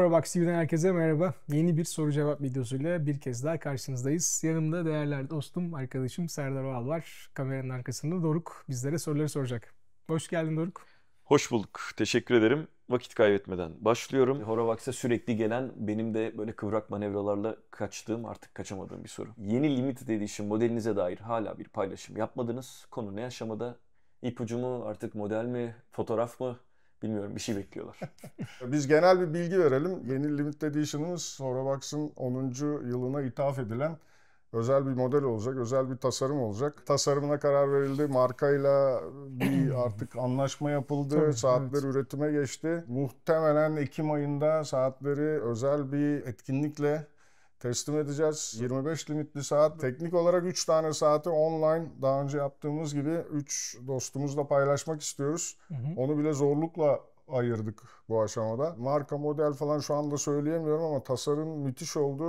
Horovaks TV'den herkese merhaba. Yeni bir soru cevap videosuyla bir kez daha karşınızdayız. Yanımda değerli dostum, arkadaşım Serdar Oğal var. Kameranın arkasında Doruk bizlere soruları soracak. Hoş geldin Doruk. Hoş bulduk. Teşekkür ederim. Vakit kaybetmeden başlıyorum. Horavax'a sürekli gelen, benim de böyle kıvrak manevralarla kaçtığım, artık kaçamadığım bir soru. Yeni Limited Edition modelinize dair hala bir paylaşım yapmadınız. Konu ne aşamada? İpucu mu, artık model mi, fotoğraf mı? Bilmiyorum, bir şey bekliyorlar. Biz genel bir bilgi verelim. Yeni Limited Edition'ımız Horavax'ın 10. yılına ithaf edilen özel bir model olacak, özel bir tasarım olacak. Tasarımına karar verildi, markayla bir artık anlaşma yapıldı, Tabii, saatler evet. üretime geçti. Muhtemelen Ekim ayında saatleri özel bir etkinlikle teslim edeceğiz. 25 limitli saat. Teknik olarak 3 tane saati online daha önce yaptığımız gibi 3 dostumuzla paylaşmak istiyoruz. Onu bile zorlukla ayırdık bu aşamada. Marka, model falan şu anda söyleyemiyorum ama tasarım müthiş oldu.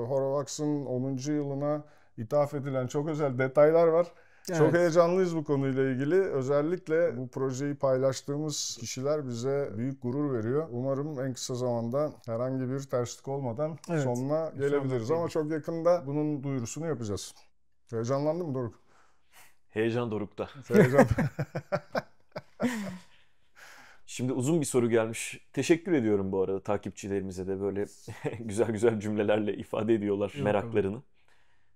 Horavax'ın 10. yılına ithaf edilen çok özel detaylar var. Evet. Çok heyecanlıyız bu konuyla ilgili. Özellikle bu projeyi paylaştığımız kişiler bize büyük gurur veriyor. Umarım en kısa zamanda herhangi bir terslik olmadan sonuna gelebiliriz. Ama çok yakında bunun duyurusunu yapacağız. Heyecanlandın mı Doruk? Heyecan dorukta. Heyecan. Şimdi uzun bir soru gelmiş. Teşekkür ediyorum bu arada takipçilerimize de, böyle güzel güzel cümlelerle ifade ediyorlar meraklarını.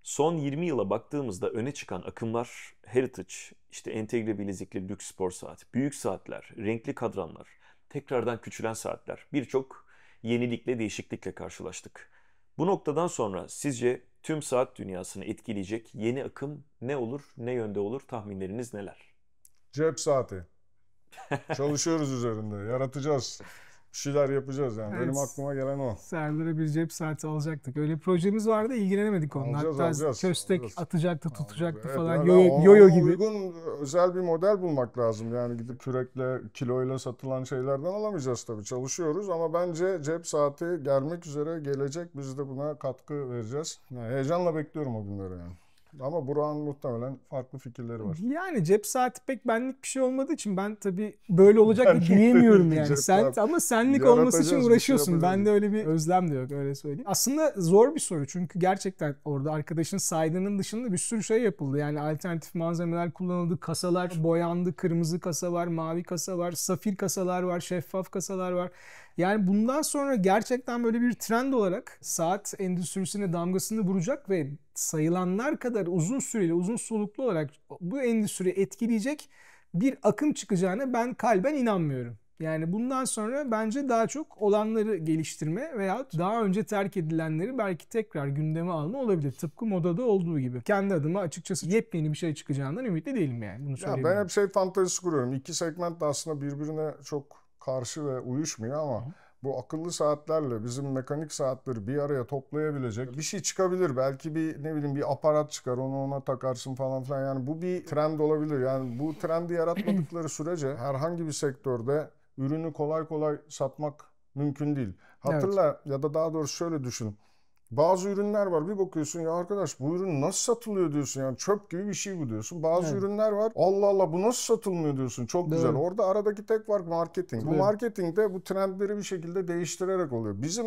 Son 20 yıla baktığımızda öne çıkan akımlar Heritage, işte entegre bilezikli lüks spor saat, büyük saatler, renkli kadranlar, tekrardan küçülen saatler, birçok yenilikle, değişiklikle karşılaştık. Bu noktadan sonra sizce tüm saat dünyasını etkileyecek yeni akım ne olur, ne yönde olur, tahminleriniz neler? Cep saati. Çalışıyoruz üzerinde. Yaratacağız. Bir şeyler yapacağız yani. Evet. Benim aklıma gelen o. Serdar'a bir cep saati alacaktık. Öyle bir projemiz vardı, ilgilenemedik onunla. Hatta Alacağız. köstek atacaktı, tutacaktı Evet, falan. yani Yoyo ona gibi. uygun özel bir model bulmak lazım. Yani gidip kürekle, kiloyla satılan şeylerden alamayacağız tabii. Çalışıyoruz ama bence cep saati gelmek üzere, gelecek. Biz de buna katkı vereceğiz. Yani heyecanla bekliyorum o günleri yani. Ama Burak'ın muhtemelen farklı fikirleri var. Yani cep saati pek benlik bir şey olmadığı için ben tabii böyle olacak Benlik de diyemiyorum değil yani. cep Sen saati. ama senlik olması için Yaratacağız, bir şey uğraşıyorsun. yapacağız. Bende öyle bir özlem de yok, öyle söyleyeyim. Aslında zor bir soru çünkü gerçekten orada arkadaşın saydığının dışında bir sürü şey yapıldı. Yani alternatif malzemeler kullanıldı, kasalar boyandı, kırmızı kasa var, mavi kasa var, safir kasalar var, şeffaf kasalar var. Yani bundan sonra gerçekten böyle bir trend olarak saat endüstrisine damgasını vuracak ve sayılanlar kadar uzun süreli, uzun soluklu olarak bu endüstriyi etkileyecek bir akım çıkacağına ben kalben inanmıyorum. Yani bundan sonra bence daha çok olanları geliştirme veyahut daha önce terk edilenleri belki tekrar gündeme alma olabilir. Tıpkı modada olduğu gibi. Kendi adıma açıkçası yepyeni bir şey çıkacağından ümitli değilim yani. Bunu Ya söyleyebilirim. ben hep fantezisi kuruyorum. İki segment de aslında birbirine çok karşı ve uyuşmuyor ama bu akıllı saatlerle bizim mekanik saatleri bir araya toplayabilecek bir şey çıkabilir. Belki bir ne bileyim bir aparat çıkar, onu ona takarsın falan filan. Yani bu bir trend olabilir. Yani bu trendi yaratmadıkları sürece herhangi bir sektörde ürünü kolay kolay satmak mümkün değil. Hatırla ya da daha doğrusu şöyle düşün. Bazı ürünler var, bir bakıyorsun ya arkadaş bu ürün nasıl satılıyor diyorsun, yani çöp gibi bir şey bu diyorsun. Bazı ürünler var, Allah Allah bu nasıl satılmıyor diyorsun, çok güzel. Orada aradaki tek fark marketing. Bu marketing de bu trendleri bir şekilde değiştirerek oluyor. Bizim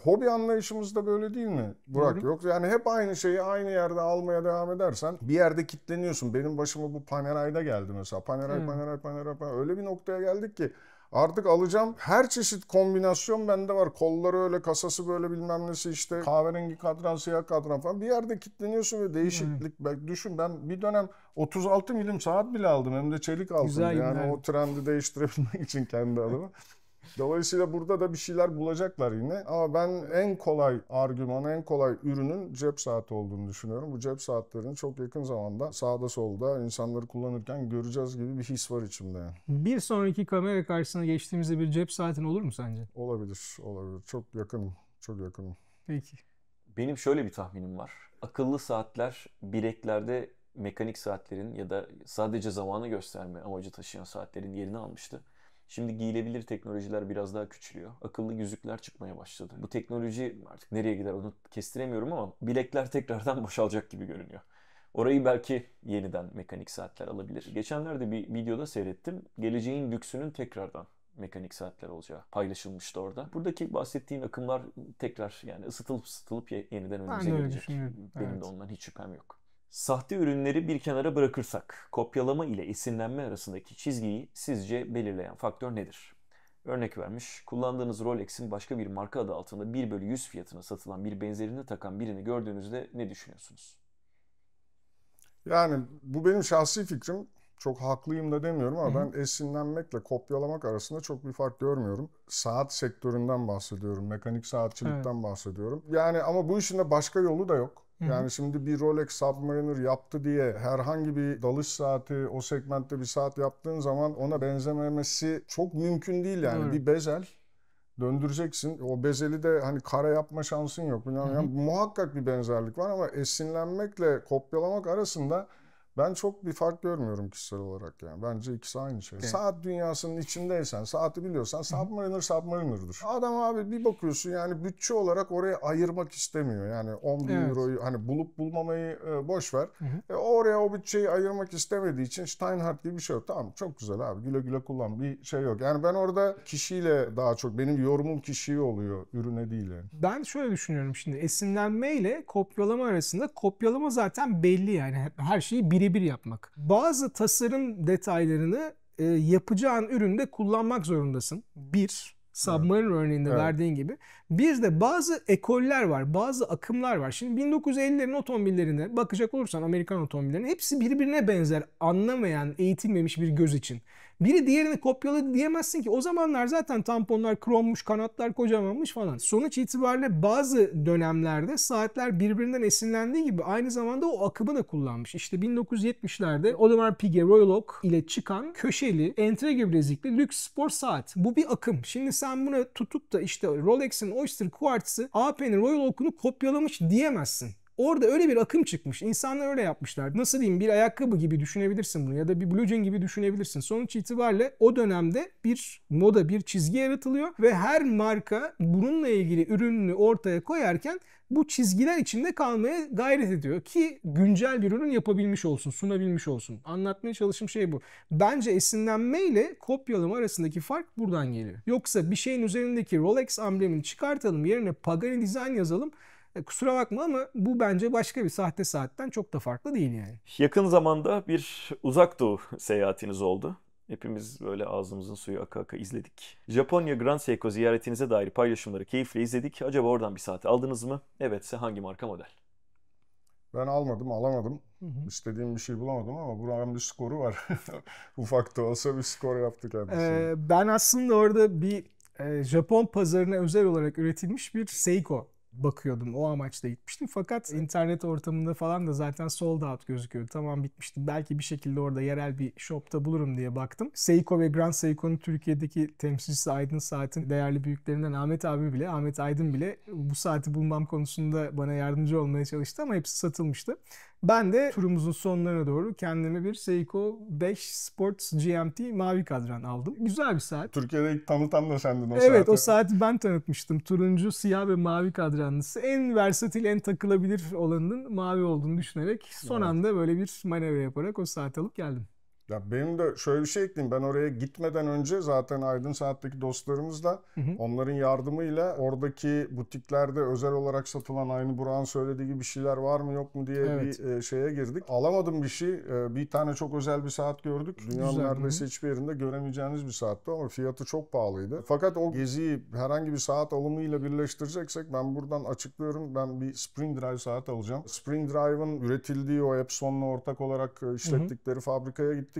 hobi anlayışımız da böyle değil mi Burak? Yok yani hep aynı şeyi aynı yerde almaya devam edersen bir yerde kilitleniyorsun. Benim başıma bu Paneray'da geldi mesela. Paneray öyle bir noktaya geldik ki artık alacağım her çeşit kombinasyon bende var. Kolları öyle, kasası böyle, bilmem nesi işte, kahverengi kadran, siyah kadran falan. Bir yerde kilitleniyorsun ve değişiklik. Düşün, ben bir dönem 36 milim saat bile aldım. Hem de çelik altında. Güzel yani günler. o trendi değiştirebilmek için kendi adıma. Dolayısıyla burada da bir şeyler bulacaklar yine. Ama ben en kolay argüman, en kolay ürünün cep saati olduğunu düşünüyorum. Bu cep saatlerini çok yakın zamanda sağda solda insanları kullanırken göreceğiz gibi bir his var içimde. Bir sonraki kamera karşısına geçtiğimizde bir cep saatin olur mu sence? Olabilir. Çok yakınım. Peki. Benim şöyle bir tahminim var. Akıllı saatler bileklerde mekanik saatlerin ya da sadece zamanı gösterme amacı taşıyan saatlerin yerini almıştı. Şimdi giyilebilir teknolojiler biraz daha küçülüyor. Akıllı yüzükler çıkmaya başladı. Bu teknoloji artık nereye gider onu kestiremiyorum ama bilekler tekrardan boşalacak gibi görünüyor. Orayı belki yeniden mekanik saatler alabilir. Geçenlerde bir videoda seyrettim. Geleceğin lüksünün tekrardan mekanik saatler olacağı paylaşılmıştı orada. Buradaki bahsettiğin akımlar tekrar yani ısıtılıp yeniden önümüze öyle gelecek. düşünüyorum. Benim Evet. de ondan hiç şüphem yok. Sahte ürünleri bir kenara bırakırsak, kopyalama ile esinlenme arasındaki çizgiyi sizce belirleyen faktör nedir? Örnek vermiş, kullandığınız Rolex'in başka bir marka adı altında 1/100 fiyatına satılan bir benzerini takan birini gördüğünüzde ne düşünüyorsunuz? Yani bu benim şahsi fikrim. Çok haklıyım da demiyorum ama Hı hı. ben esinlenmekle kopyalamak arasında çok bir fark görmüyorum. Saat sektöründen bahsediyorum, mekanik Evet. saatçilikten bahsediyorum. Yani ama bu işin de başka yolu da yok. Hı hı. Yani şimdi bir Rolex Submariner yaptı diye herhangi bir dalış saati, o segmentte bir saat yaptığın zaman ona benzememesi çok mümkün değil yani. Doğru. Bir bezel döndüreceksin. O bezeli de hani kare yapma şansın yok. Yani muhakkak bir benzerlik var ama esinlenmekle kopyalamak arasında ben çok bir fark görmüyorum kişisel olarak yani. Bence ikisi aynı şey. Evet. Saat dünyasının içindeysen, saati biliyorsan Submariner'dır. Adam abi bir bakıyorsun yani bütçe olarak oraya ayırmak istemiyor. Yani 10 bin Evet. euroyu hani bulup bulmamayı boş ver. Hı hı. Oraya o bütçeyi ayırmak istemediği için Steinhardt gibi bir şey yok. Tamam çok güzel abi güle güle kullan bir şey yok. Yani ben orada kişiyle daha çok benim yorumum kişiye oluyor ürüne değil yani. Ben şöyle düşünüyorum şimdi, esinlenme ile kopyalama arasında, kopyalama zaten belli yani her şeyi birebir yapmak. Bazı tasarım detaylarını yapacağın üründe kullanmak zorundasın. Bir, Submariner örneğinde Evet. verdiğin gibi. Bir de bazı ekoller var, bazı akımlar var. Şimdi 1950'lerin otomobillerine bakacak olursan, Amerikan otomobillerine hepsi birbirine benzer, anlamayan, eğitilmemiş bir göz için. Biri diğerini kopyaladı diyemezsin ki. O zamanlar zaten tamponlar krommuş, kanatlar kocamanmış falan. Sonuç itibariyle bazı dönemlerde saatler birbirinden esinlendiği gibi aynı zamanda o akımı da kullanmış. İşte 1970'lerde Audemars Piguet Royal Oak ile çıkan köşeli, entegre bilezikli lüks spor saat. Bu bir akım. Şimdi sen bunu tutup da işte Rolex'in Oyster Quartz'ı AP'nin Royal Oak'unu kopyalamış diyemezsin. Orada öyle bir akım çıkmış. İnsanlar öyle yapmışlar. Nasıl diyeyim, bir ayakkabı gibi düşünebilirsin bunu ya da bir blue jean gibi düşünebilirsin. Sonuç itibariyle o dönemde bir moda, bir çizgi yaratılıyor ve her marka bununla ilgili ürününü ortaya koyarken bu çizgiler içinde kalmaya gayret ediyor ki güncel bir ürün yapabilmiş olsun, sunabilmiş olsun. Anlatmaya çalıştığım şey bu. Bence esinlenme ile kopyalama arasındaki fark buradan geliyor. Yoksa bir şeyin üzerindeki Rolex amblemini çıkartalım, yerine Pagani Design yazalım. Kusura bakma ama bu bence başka bir sahte saatten çok da farklı değil yani. Yakın zamanda bir uzak doğu seyahatiniz oldu. Hepimiz böyle ağzımızın suyu aka aka izledik. Japonya Grand Seiko ziyaretinize dair paylaşımları keyifle izledik. Acaba oradan bir saat aldınız mı? Evet marka model? Ben alamadım. İstediğim bir şey bulamadım ama buranın bir skoru var. Ufak da olsa bir skor yaptı kendisi. Ben aslında orada bir Japon pazarına özel olarak üretilmiş bir Seiko bakıyordum. O amaçla gitmiştim. Fakat internet ortamında falan da zaten sold out gözüküyordu. Tamam, bitmişti. Belki bir şekilde orada yerel bir shopta bulurum diye baktım. Seiko ve Grand Seiko'nun Türkiye'deki temsilcisi Aydın Saat'in değerli büyüklerinden Ahmet Aydın bile bu saati bulmam konusunda bana yardımcı olmaya çalıştı ama hepsi satılmıştı. Ben de turumuzun sonlarına doğru kendime bir Seiko 5 Sports GMT mavi kadran aldım. Güzel bir saat. Türkiye'de ilk tanıtan da sendin o Evet, saati. o saati ben tanıtmıştım. Turuncu, siyah ve mavi kadranlısı. En versatil, en takılabilir olanının mavi olduğunu düşünerek son anda böyle bir manevra yaparak o saati alıp geldim. Ya benim de şöyle bir şey ekleyeyim. Ben oraya gitmeden önce zaten Aydın Saat'teki dostlarımızla onların yardımıyla oradaki butiklerde özel olarak satılan aynı Burak'ın söylediği gibi bir şeyler var mı yok mu diye bir şeye girdik. Alamadım bir şey. Bir tane çok özel bir saat gördük. Dünyanın neredeyse hiçbir yerinde göremeyeceğiniz bir saatti ama fiyatı çok pahalıydı. Fakat o geziyi herhangi bir saat alımıyla birleştireceksek ben buradan açıklıyorum. Ben bir Spring Drive saat alacağım. Spring Drive'ın üretildiği o Epson'la ortak olarak işlettikleri fabrikaya gittik.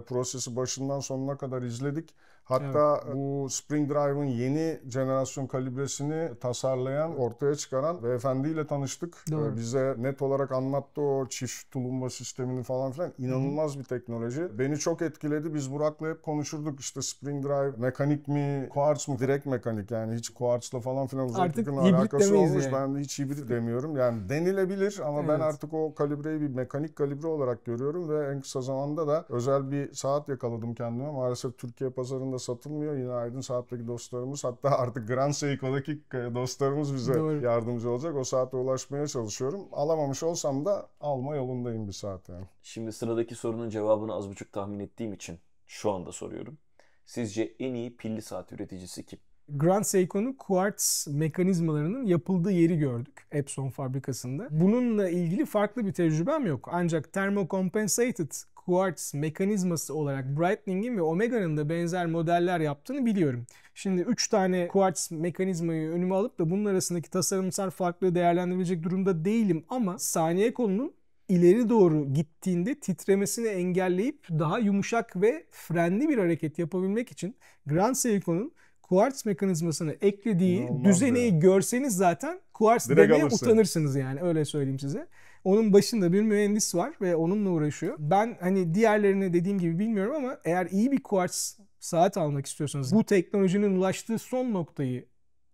Prosesi başından sonuna kadar izledik. Hatta bu Spring Drive'ın yeni jenerasyon kalibresini tasarlayan, ortaya çıkaran beyefendiyle tanıştık. Bize net olarak anlattı o çift tulumba sistemini falan filan. İnanılmaz bir teknoloji. Beni çok etkiledi. Biz Burak'la hep konuşurduk işte Spring Drive mekanik mi, quartz mı? Direkt mekanik yani hiç quartzla falan filan uzaklıkın alakası olmuş. Yani. Ben de hiç hibrit demiyorum. Yani denilebilir ama ben artık o kalibreyi bir mekanik kalibre olarak görüyorum ve en kısa zamanda da özel bir saat yakaladım kendime. Maalesef Türkiye pazarında satılmıyor. Yine Aydın Saat'teki dostlarımız, hatta artık Grand Seiko'daki dostlarımız bize yardımcı olacak. O saate ulaşmaya çalışıyorum. Alamamış olsam da alma yolundayım bir saat yani. Şimdi sıradaki sorunun cevabını az buçuk tahmin ettiğim için şu anda soruyorum. Sizce en iyi pilli saat üreticisi kim? Grand Seiko'nun kuartz mekanizmalarının yapıldığı yeri gördük Epson fabrikasında. Bununla ilgili farklı bir tecrübem yok. Ancak thermocompensated kuartz mekanizması olarak Breitling'in ve Omega'nın da benzer modeller yaptığını biliyorum. Şimdi 3 tane kuartz mekanizmayı önüme alıp da bunun arasındaki tasarımsal farklılığı değerlendirebilecek durumda değilim ama saniye kolunun ileri doğru gittiğinde titremesini engelleyip daha yumuşak ve frenli bir hareket yapabilmek için Grand Seiko'nun kuartz mekanizmasını eklediği İnanılmaz düzeneyi ya. görseniz zaten kuartz Direkt demeye alırsın. utanırsınız yani, öyle söyleyeyim size. Onun başında bir mühendis var ve onunla uğraşıyor. Ben hani diğerlerini dediğim gibi bilmiyorum ama eğer iyi bir kuartz saat almak istiyorsanız, bu teknolojinin ulaştığı son noktayı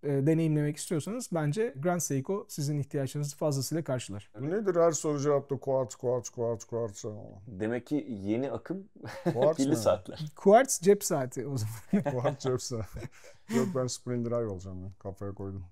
deneyimlemek istiyorsanız bence Grand Seiko sizin ihtiyaçlarınızı fazlasıyla karşılar. Bu nedir her soru cevapta kuartz. Demek ki yeni akım Kuartz pilli mı? saatler. Kuartz cep saati o zaman. Kuartz cepse. Yok, ben Spring Drive olacağım ya. Kafaya koydum.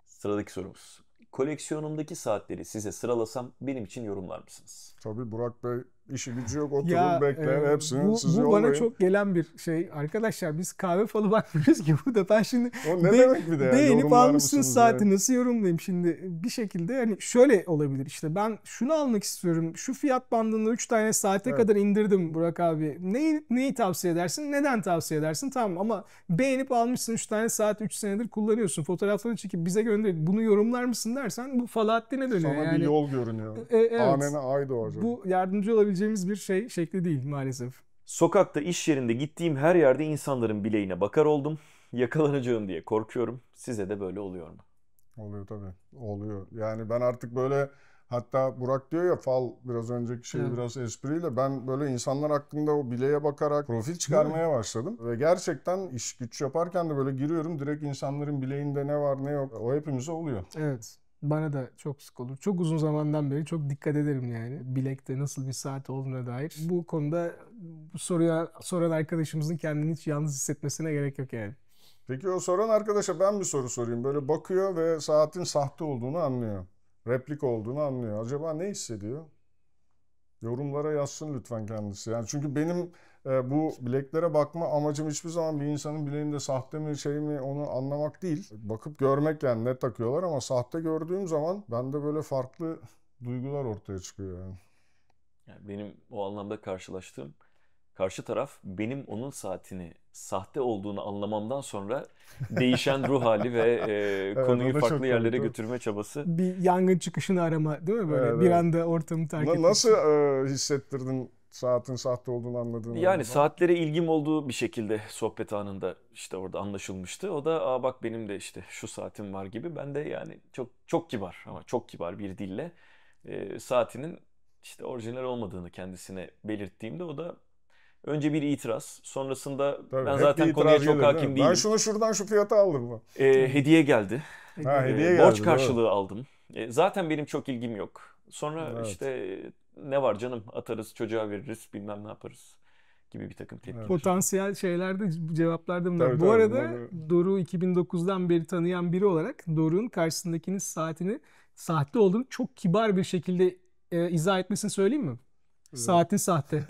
Sıradaki sorumuz. Koleksiyonumdaki saatleri size sıralasam benim için yorumlar mısınız? Tabii Burak Bey işi gücü yok, oturur bekler hepsini siz bu yollayın. bana çok gelen bir şey. Arkadaşlar biz kahve falı bakmıyoruz ki burada. Ben şimdi O ne demek bir de ya? beğenip Yorumlar almışsınız mısınız saati, yani? nasıl yorumlayayım şimdi? Bir şekilde hani şöyle olabilir, işte ben şunu almak istiyorum. Şu fiyat bandında 3 tane saate Evet. kadar indirdim Burak abi. Neyi tavsiye edersin? Neden tavsiye edersin? Tamam, ama beğenip almışsın 3 tane saat, 3 senedir kullanıyorsun. Fotoğraflarını çekip bize gönder. Bunu yorumlar mısın dersen bu Falahattin'e dönüyor. Sana yani, bir yol görünüyor. evet. Anene ay doğacak. Bu yardımcı olabileceğimiz bir şey şekli değil maalesef. Sokakta, iş yerinde, gittiğim her yerde insanların bileğine bakar oldum. Yakalanacağım diye korkuyorum. Size de böyle oluyor mu? Oluyor tabii. Oluyor. Yani ben artık böyle, hatta Burak diyor ya fal, biraz önceki şey Evet. biraz espriyle, ben böyle insanlar hakkında o bileğe bakarak profil çıkarmaya başladım. Ve gerçekten iş güç yaparken de böyle giriyorum, direkt insanların bileğinde ne var ne yok. O hepimize oluyor. Evet. Bana da çok sık olur. Çok uzun zamandan beri çok dikkat ederim yani. Bilekte nasıl bir saat olduğuna dair. Bu konuda bu soruya soran arkadaşımızın kendini hiç yalnız hissetmesine gerek yok yani. Peki o soran arkadaşa ben bir soru sorayım. Böyle bakıyor ve saatin sahte olduğunu anlıyor. Replik olduğunu anlıyor. Acaba ne hissediyor? Yorumlara yazsın lütfen kendisi. Yani çünkü benim bu bileklere bakma amacım hiçbir zaman bir insanın bileğinde sahte mi şey mi onu anlamak değil. Bakıp görmek, yani ne takıyorlar, ama sahte gördüğüm zaman bende böyle farklı duygular ortaya çıkıyor yani. Yani benim o anlamda karşılaştığım, karşı taraf benim onun saatini sahte olduğunu anlamamdan sonra değişen ruh hali ve Evet, konuyu o da farklı çok yerlere komik, götürme çabası. Bir yangın çıkışını arama değil mi böyle? Evet, Bir evet. anda ortamı terk etmek Nasıl için. hissettirdin saatin sahte olduğunu anladığını? Yani saatlere ilgim olduğu bir şekilde sohbet anında işte orada anlaşılmıştı. O da bak benim de işte şu saatim var gibi. Ben de yani çok kibar ama çok kibar bir dille saatinin işte orijinal olmadığını kendisine belirttiğimde o da önce bir itiraz. Sonrasında Tabii, ben hep zaten bir konuya itiraz çok gelir, değil hakim mi? değilim. Ben şunu şuradan şu fiyata aldım mı? Hediye geldi. Ha, hediye Borç geldi, karşılığı aldım. Zaten benim çok ilgim yok. Sonra Evet. işte ne var canım, atarız çocuğa veririz bilmem ne yaparız gibi bir takım tepkiler. Potansiyel şeylerde, cevaplarda bunlar. Tabii, Bu tabii, arada bunları- Doruk'u 2009'dan beri tanıyan biri olarak Doruk'un karşısındakinin saatini sahte olduğunu çok kibar bir şekilde izah etmesini söyleyeyim mi? Saatin sahte.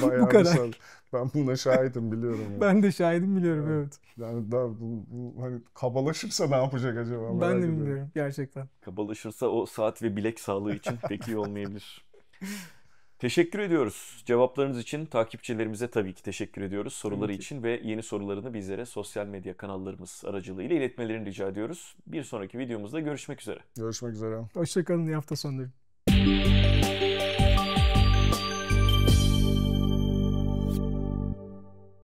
Bayağı Bu kadar. güzel. Ben buna şahidim, biliyorum. Yani. Ben de şahidim, biliyorum, Evet. evet. Yani daha bu hani kabalaşırsa ne yapacak acaba? Ben Merak de ediyorum. bilmiyorum gerçekten. Kabalaşırsa o saat ve bilek sağlığı için pek iyi olmayabilir. Teşekkür ediyoruz. Cevaplarınız için takipçilerimize tabii ki teşekkür ediyoruz. Soruları Tabii ki. için ve yeni sorularını bizlere sosyal medya kanallarımız aracılığıyla iletmelerini rica ediyoruz. Bir sonraki videomuzda görüşmek üzere. Görüşmek üzere. Hoşçakalın, iyi hafta sonları.